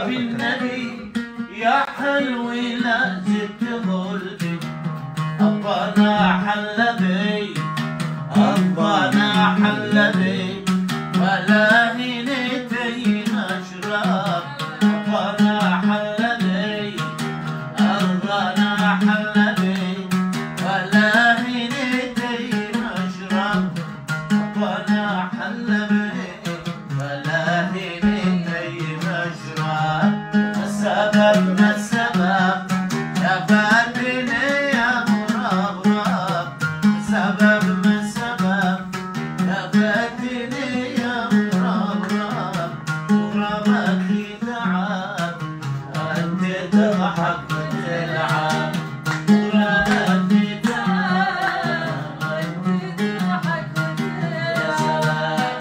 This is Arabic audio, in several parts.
حبيبي النبي يا حلوي لا زدت قلبي أبانا حل بي أبانا حل بي ولا هنيتي أشرب أبانا حل بي أبانا حل بي ولا هنيتي أشرب أبانا حل بي ولا هنيتي أشرب السبب ما السبب يا فاتني يا مرغب السبب ما السبب يا فاتني يا مرغب مغربك يتعب أنت تضحك وتلعب مغربك يتعب أنت تضحك وتلعب يا سلام.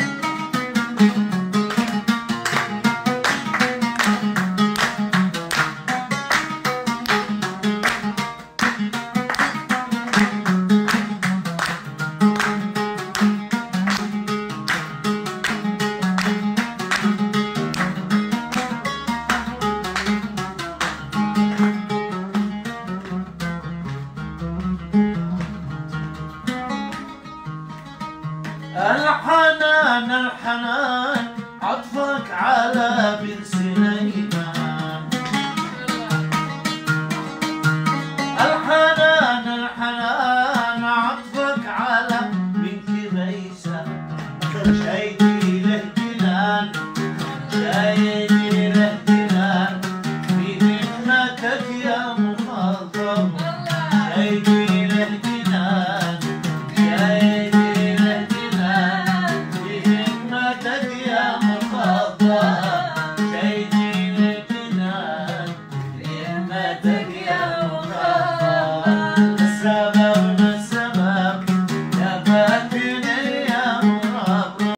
الحنان الحنان عطفك على بن سنين